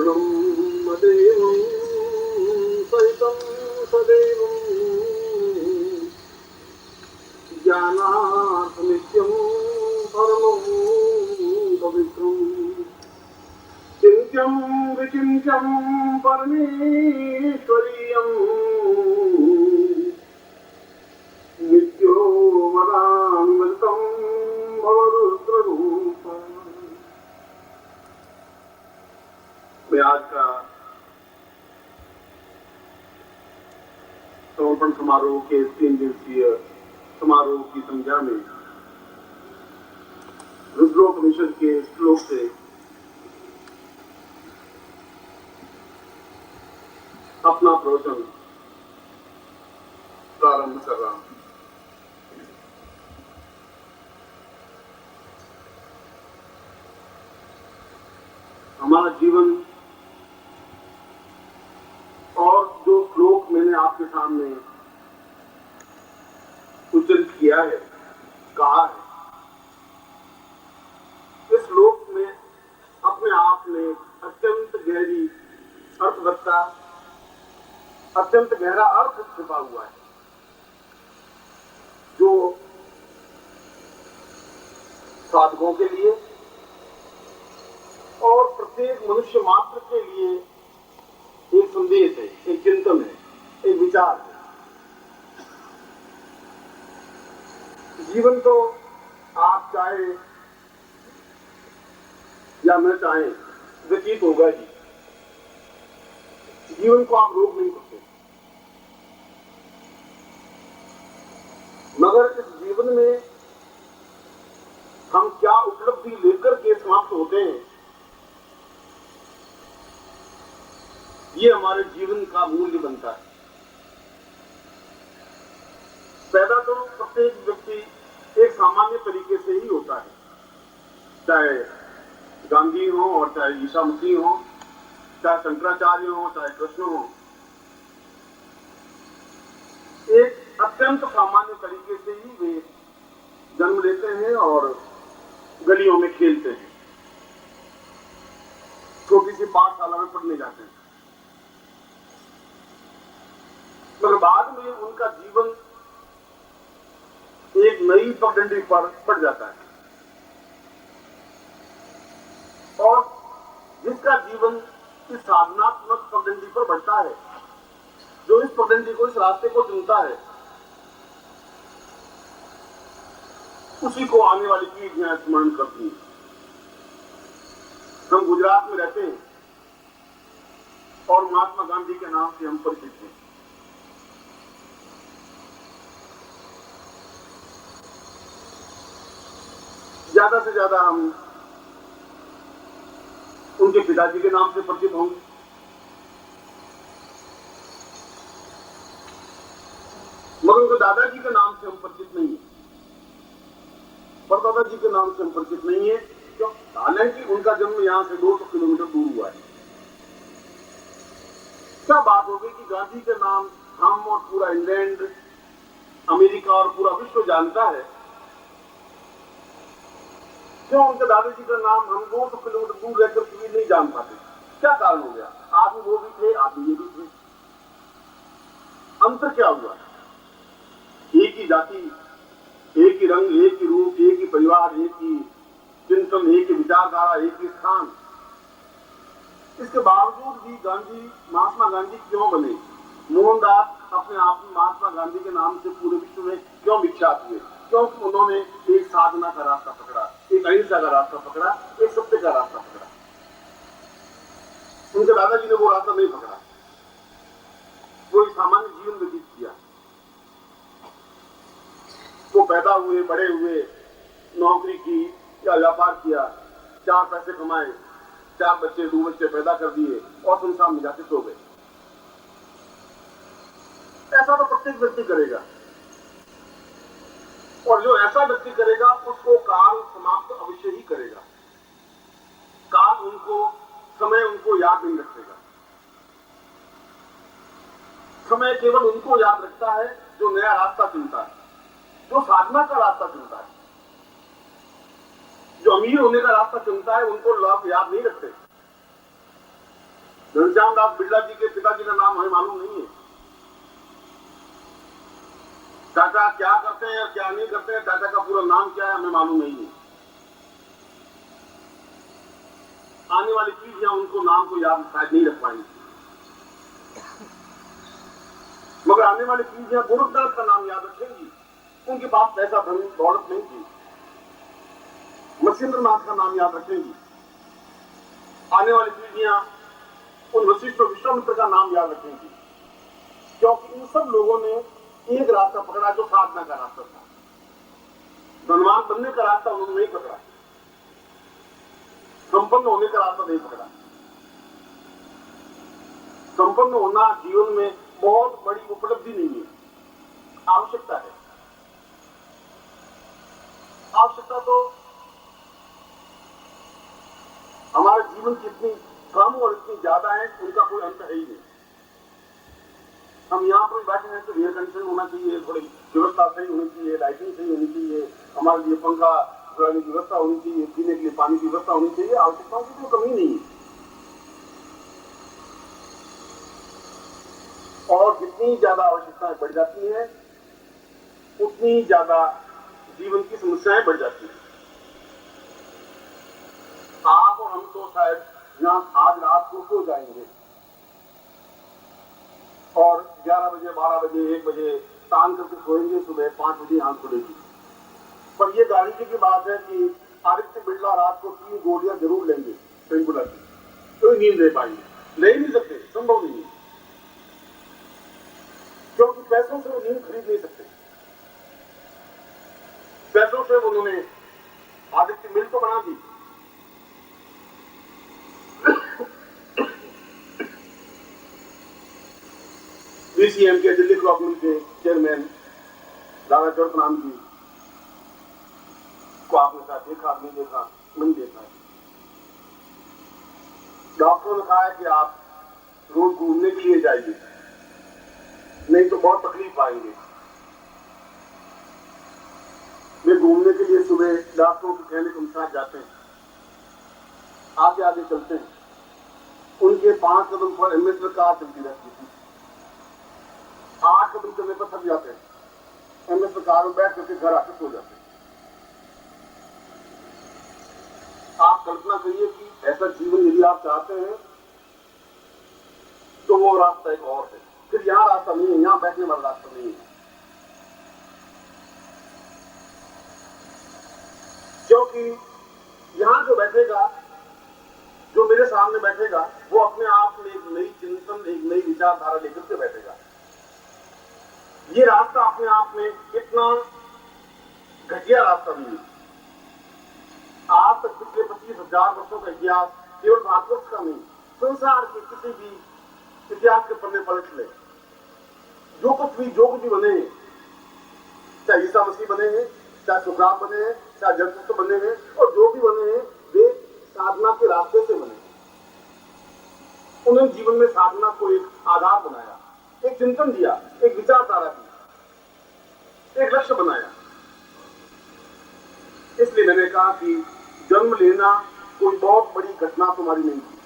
ब्रह्मदेवं सहितं सदैवं ज्ञानार्थनित्यं परमं पवित्रम् चिन्त्यं विचिन्त्यं परमेश्वरीयं नित्यो मदान्वितं भवरुद्ररूपम्। मैं आज का समर्पण समारोह के 3 दिवसीय समारोह की संध्या में रुद्रोपनिषद के श्लोक से अपना प्रवचन प्रारंभ कर रहा हूं। हमारा जीवन और जो श्लोक मैंने आपके सामने उच्चारित किया है, कहा है, इस श्लोक में अपने आप में अत्यंत गहरी अर्थवत्ता, अत्यंत गहरा अर्थ छिपा हुआ है, जो साधकों के लिए और प्रत्येक मनुष्य मात्र के लिए एक संदेश है, एक चिंतन है, एक विचार है। जीवन तो आप चाहे या मैं चाहे व्यतीत होगा ही। जीवन को आप रोक नहीं सकते, मगर इस जीवन में हम क्या उपलब्धि लेकर के समाप्त होते हैं, ये हमारे जीवन का मूल्य बनता है। पैदा तो प्रत्येक व्यक्ति एक सामान्य तरीके से ही होता है, चाहे गांधी हो और चाहे ईसा मसीह हो, चाहे शंकराचार्य हो, चाहे कृष्ण हो। एक अत्यंत सामान्य तरीके से ही वे जन्म लेते हैं और गलियों में खेलते हैं, छोटी सी पाठशाला में पढ़ने जाते हैं, मगर बाद में उनका जीवन एक नई पगडंडी पर पड़ जाता है और जिसका जीवन इस साधनात्मक पगडंडी पर बढ़ता है, जो इस पगडंडी को, इस रास्ते को चुनता है, उसी को आने वाली पीढ़ियां स्मरण करती हैं। हम गुजरात में रहते हैं और महात्मा गांधी के नाम से हम परिचित हैं। ज्यादा से ज्यादा हम उनके पिताजी के नाम से परिचित होंगे, मगर उनके दादाजी के नाम से हम परिचित नहीं है, परदादा जी के नाम से हम परिचित नहीं है, क्यों? हालांकि उनका जन्म यहां से 200 किलोमीटर दूर हुआ है। क्या बात हो गई कि गांधी के नाम हम और पूरा इंग्लैंड, अमेरिका और पूरा विश्व जानता है, क्यों उनके दादाजी का नाम हम 200 किलोमीटर दूर रहकर भी नहीं जान पाते? क्या कारण हो गया? आप वो भी थे, आप ये भी थे। अंतर क्या हुआ? एक ही जाति, एक ही रंग, एक ही रूप, एक ही परिवार, एक ही चिंतन, एक ही विचारधारा, एक ही स्थान। इसके बावजूद भी गांधी महात्मा गांधी क्यों बने? मोहनदास अपने आप में महात्मा गांधी के नाम से पूरे विश्व में क्यों विख्यात हुए? क्योंकि उन्होंने एक साधना का रास्ता पकड़ा, एक अहिंसा का रास्ता पकड़ा, एक सत्य का रास्ता पकड़ा। उनके दादाजी ने वो रास्ता नहीं पकड़ा, वो एक सामान्य जीवन व्यतीत किया। वो पैदा हुए, बड़े हुए, नौकरी की या व्यापार किया, 4 पैसे कमाए, 4 बच्चे, 2 बच्चे पैदा कर दिए और संसार में जाके सो गए। ऐसा तो प्रत्येक व्यक्ति करेगा, और जो ऐसा व्यक्ति करेगा उसको काल समाप्त अवश्य ही करेगा। काल उनको, समय उनको याद नहीं रखेगा। समय केवल उनको याद रखता है जो नया रास्ता चुनता है, जो साधना का रास्ता चुनता है। जो अमीर होने का रास्ता चुनता है उनको लाभ याद नहीं रखते। घनश्याम दास बिरला जी के पिताजी का नाम हमें मालूम नहीं है। टाटा क्या करते हैं और क्या नहीं करते हैं, टाटा का पूरा नाम क्या है हमें मालूम नहीं है। आने वाली पीढ़ियां उनको नाम को याद शायद नहीं रख पाएंगी, मगर आने वाली पीढ़ियां गोरखदास का नाम याद रखेंगी। उनके पास पैसा धन दौलत नहीं थी, मत्स्येंद्रनाथ का नाम याद रखेंगी। आने वाली पीढ़ियां उन वशिष्ठ और विश्वामित्र का नाम याद रखेंगी, क्योंकि इन सब लोगों ने एक रास्ता पकड़ा जो साधना का रास्ता था। धनवान बनने का रास्ता उन्होंने नहीं पकड़ा, संपन्न होने का रास्ता नहीं पकड़ा। संपन्न होना जीवन में बहुत बड़ी उपलब्धि नहीं है, आवश्यकता है। आवश्यकता तो हमारे जीवन की इतनी कम और इतनी ज्यादा है, उनका कोई अंत है ही नहीं। हम यहाँ पर बैठे हैं तो एयर कंडीशन होना चाहिए, थोड़ी व्यवस्था सही होनी चाहिए, लाइटिंग सही होनी चाहिए, हमारे लिए पंखा चलाने की व्यवस्था होनी चाहिए, पीने के लिए पानी की व्यवस्था होनी चाहिए। आवश्यकताओं की कोई कमी नहीं है। और जितनी ज्यादा आवश्यकताएं बढ़ जाती हैं उतनी ज्यादा जीवन की समस्याएं बढ़ जाती हैं। आप और हम तो शायद यहाँ आज रात को सो जाएंगे और 11 बजे 12 बजे 1 बजे तान करके सोएंगे, सुबह 5 बजे आंख खुलेगी। पर यह गारंटी की बात है कि आदित्य बिरला रात को 3 गोलियां जरूर लेंगे पेनकुलर की, तो नींद ले पाएंगे, ले नहीं सकते, संभव नहीं है, क्योंकि पैसों से वो नींद खरीद नहीं सकते। पैसों से उन्होंने आदित्य मिल तो बना दी, बीसीएम के दिल्ली क्रॉप मिल के चेयरमैन दादा चौथ नाम जी को आपने साथ देखा नहीं देखा, नहीं देखा। डॉक्टरों ने कहा है कि आप रोज घूमने के लिए जाइए, नहीं तो बहुत तकलीफ पाएंगे। वे घूमने के लिए सुबह डॉक्टरों के कहने के अनुसार जाते हैं, आगे आगे चलते हैं। उनके 5 कदम पर एम्बेसडर कार चलती रहती थी, 8 कदम चलने पर थक जाते हैं, एम्बेसडर कार में बैठ करके घर आकर सो जाते हैं। आप कल्पना करिए कि ऐसा जीवन यदि आप चाहते हैं तो वो रास्ता एक और है। फिर यहाँ रास्ता नहीं है, यहाँ बैठने वाला रास्ता नहीं है, क्योंकि यहां जो बैठेगा, जो मेरे सामने बैठेगा, वो अपने आप में एक नई चिंतन, एक नई विचारधारा लेकर के बैठेगा। ये रास्ता अपने आप में इतना घटिया रास्ता नहीं है। आज तक पिछले 25,000 वर्षों का इतिहास केवल भारतवर्ष का नहीं, संसार के किसी भी इतिहास के पन्ने पलट ले, जो कुछ भी बने हैं, चाहे ईसा मसीह बने हैं, चाहे सुकरात बने हैं, चाहे जरतुस्त बने हैं, और जो भी बने हैं वे साधना के रास्ते से बने। उन्होंने जीवन में साधना को एक आधार बनाया, एक चिंतन दिया, एक विचारधारा दी, एक लक्ष्य बनाया। इसलिए मैंने कहा कि जन्म लेना कोई बहुत बड़ी घटना तुम्हारी नहीं थी,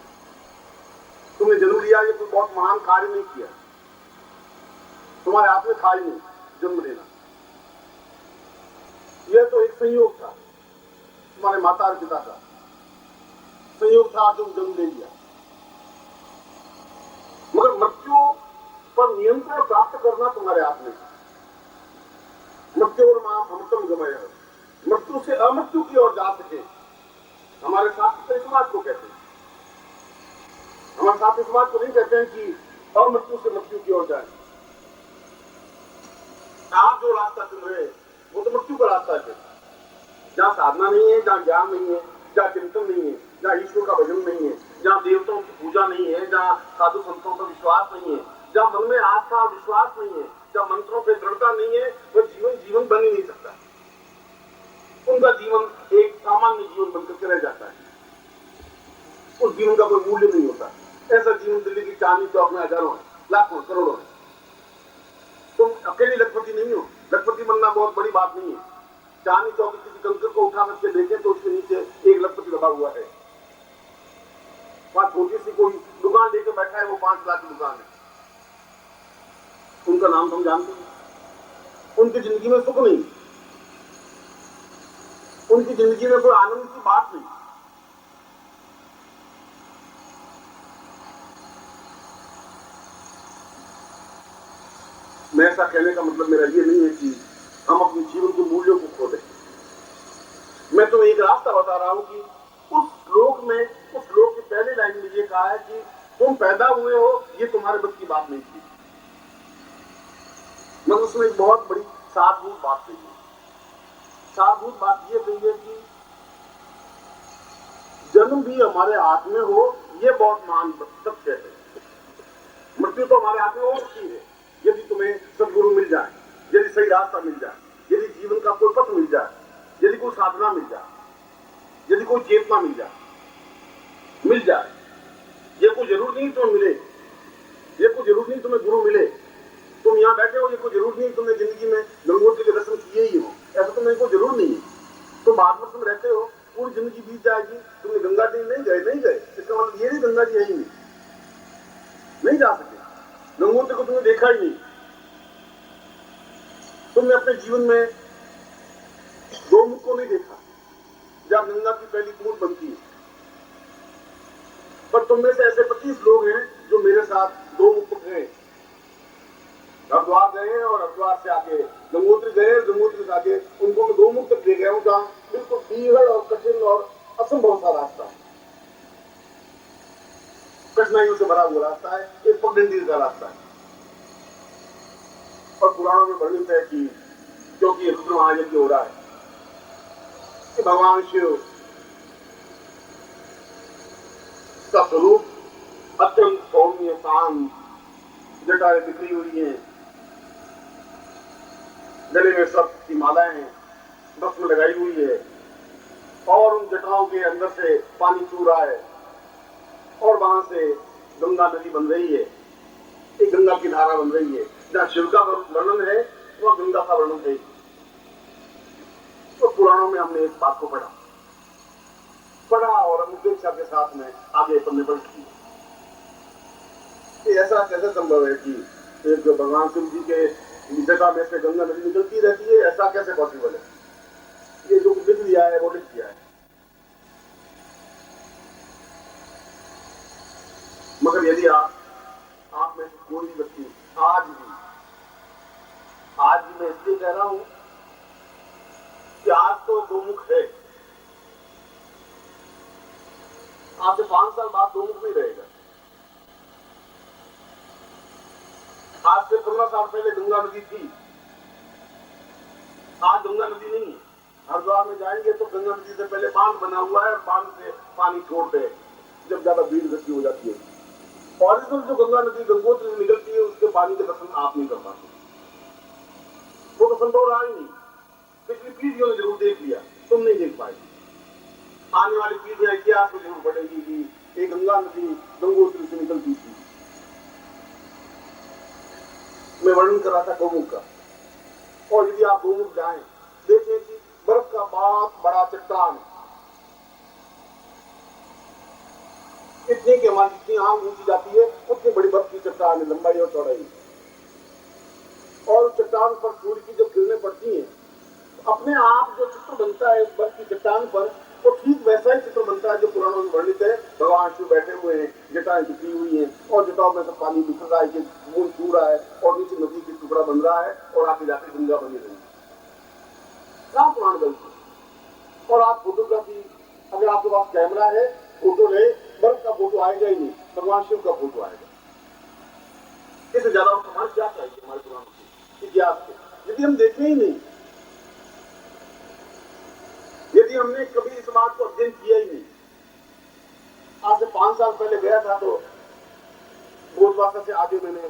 तुमने जन्म लिया, ये कोई बहुत महान कार्य नहीं किया, तुम्हारे हाथ में था ही नहीं जन्म लेना। यह तो एक संयोग था, तुम्हारे माता और पिता का संयोग था, तुम जन्म ले लिया। मगर मृत्यु पर नियंत्रण प्राप्त करना तुम्हारे हाथ में था। मृत्यु और मां अमृतम गमय, मृत्यु से अमृत्यु की ओर जा सके, हमारे शास्त्र समाज को कहते हैं। हमारे शास्त्र समाज को नहीं कहते हैं कि अमृत्यु से मृत्यु की ओर जाए। आप जो रास्ता चुन रहे हैं वो तो मृत्यु का रास्ता है, जहाँ साधना नहीं है, जहाँ ज्ञान नहीं है, जहाँ चिंतन नहीं है, जहाँ ईश्वर का भजन नहीं है, जहाँ देवताओं की पूजा नहीं है, जहाँ साधु संतों का विश्वास नहीं है, जहाँ मन में आस्था और विश्वास नहीं है, जहाँ मंत्रों पे दृढ़ता नहीं है, वह जीवन बन ही नहीं सकता। उनका जीवन एक सामान्य जीवन बनकर के रह जाता है, उस जीवन का कोई मूल्य नहीं होता। ऐसा जीवन दिल्ली की चांदनी चौक में हजारों है, लाखों, करोड़ों है। तुम अकेली लखपति नहीं हो, लखपति बनना बहुत बड़ी बात नहीं है। चांदनी चौक किसी कंकर को उठा करके देखें तो उसके नीचे एक लखपति दबा हुआ है। वहां छोटी सी कोई दुकान लेके बैठा है, वो 5 लाख की दुकान है, उनका नाम हम जानते हैं। उनकी जिंदगी में सुख नहीं, उनकी जिंदगी में कोई आनंद की बात नहीं। मैं ऐसा कहने का मतलब मेरा ये नहीं है कि हम अपने जीवन के मूल्यों को खो दें। मैं तुम्हें एक रास्ता बता रहा हूं कि उस श्लोक की पहली लाइन में ये कहा है कि तुम पैदा हुए हो, ये तुम्हारे बस की बात नहीं थी। मतलब उसमें एक बहुत बड़ी सारभूत बात कही है। सारभूत बात ये कही है कि जन्म भी हमारे हाथ में हो, ये बहुत महान सत्य है। मृत्यु तो हमारे हाथ में हो सकती है, यदि तुम्हें सद्गुरु मिल जाए, यदि सही रास्ता मिल जाए, यदि जीवन का कोई पथ मिल जाए, यदि कोई साधना मिल जाए, यदि कोई चेतना मिल जाए। ये कोई जरूर नहीं तुम्हें मिले, ये कोई जरूर नहीं तुम्हें गुरु मिले, तुम यहाँ बैठे हो, ये कोई जरूर नहीं तुमने जिंदगी में गंगोत्री के दर्शन किए ही हो, ऐसा तुम्हें कोई जरूर नहीं है। तो बाद में तुम रहते हो, पूरी जिंदगी बीत जाएगी, तुमने गंगा जी नहीं गए, इसका मतलब ये नहीं गंगा जी है ही नहीं जा सके, गंगोत्री को तुमने देखा ही नहीं। तुमने अपने जीवन में गौमुख को नहीं देखा, जहां गंगा की पहली बूंद बनती है। पर तुम में से ऐसे 25 लोग हैं जो मेरे साथ गौमुख गए, हरिद्वार गए और हरिद्वार से आगे गंगोत्री गए, गंगोत्री से आगे उनको मैं गौमुख तक ले गया हूं, जहां बिल्कुल बीहड़ और कठिन और असंभव सा रास्ता है, कठिनाइयों से भरा हुआ रास्ता है, एक पगडंडी का रास्ता है। और पुराणों में वर्णित है कि क्योंकि रुद्र महायज्ञ हो रहा है कि भगवान शिव का स्वरूप अत्यंत सौम्य शांत, जटाएं बिखरी हुई हैं, गले में सर्प की मालाएं भस्म लगाई हुई है, और उन जटाओं के अंदर से पानी चू रहा है, और वहां से गंगा नदी बन रही है, एक गंगा की धारा बन रही है। जहां शिव का वर्णन है वह गंगा का वर्णन है। तो पुराणों में हमने इस बात को पढ़ा और अनुपेक्षा के साथ में आगे पढ़ने पर ऐसा कैसे संभव है कि एक भगवान शिव जी के जटा में से गंगा नदी निकलती रहती है, ऐसा कैसे पॉसिबल है? ये जो लिख लिया है वो लिख दिया है। मगर यदि आप में से कोई भी व्यक्ति आज भी मैं इसलिए कह रहा हूं कि आज तो गौमुख है, आज से 5 साल बाद गौमुख नहीं रहेगा। आज से 15 साल पहले गंगा नदी थी, आज गंगा नदी नहीं है। हरिद्वार में जाएंगे तो गंगा नदी से पहले बांध बना हुआ है और बांध से पानी छोड़ते हैं जब ज्यादा भीड़ गति हो जाती है। ओरिजिनल जो गंगा नदी गंगोत्री से निकलती है उसके पानी के दर्शन आप नहीं कर पाते, वो तो संभव रहा ही नहीं। पिछली पीढ़ियों ने जरूर देख लिया, तुम नहीं देख पाए। आने वाली पीढ़ियां इतिहास में जरूर पढ़ेगी कि एक गंगा नदी गंगोत्री से निकलती थी। मैं वर्णन कर रहा था गौमुख का, और यदि आप गौमुख जाएं देखें कि बर्फ का बहुत बड़ा चट्टान, इतनी कि हमारी जितनी आंख ऊंची जाती है उतनी बड़ी बर्फ की चट्टान है, लंबाई और चौड़ाई। और चट्टान पर सूर्य की जो किरणें पड़ती हैं, अपने आप जो चित्र बनता है बर्फ की चट्टान पर, वो ठीक वैसा ही चित्र बनता है जो पुराणों में वर्णित है। भगवान शिव बैठे हुए हैं, जटाएं बिखरी हुई हैं, और जटाओं में से पानी बिखर रहा है कि बूंद छू रहा है, और नीचे नदी की टुकड़ा बन रहा है, और आगे जाकर गंगा बनी रही है। क्या पुराण गलती। और आप फोटोग्राफी, अगर आपके पास कैमरा है, फोटो ले, बर्फ का फोटो आएगा ही नहीं, भगवान शिव का फोटो आएगा। इससे ज्यादा हमारे क्या चाहिए हमारे पुराणों के इतिहास को? यदि हम देखें ही नहीं, यदि हमने कभी इस बात को अध्ययन किया ही नहीं। आज से 5 साल पहले गया था तो भोजवासा से आगे मैंने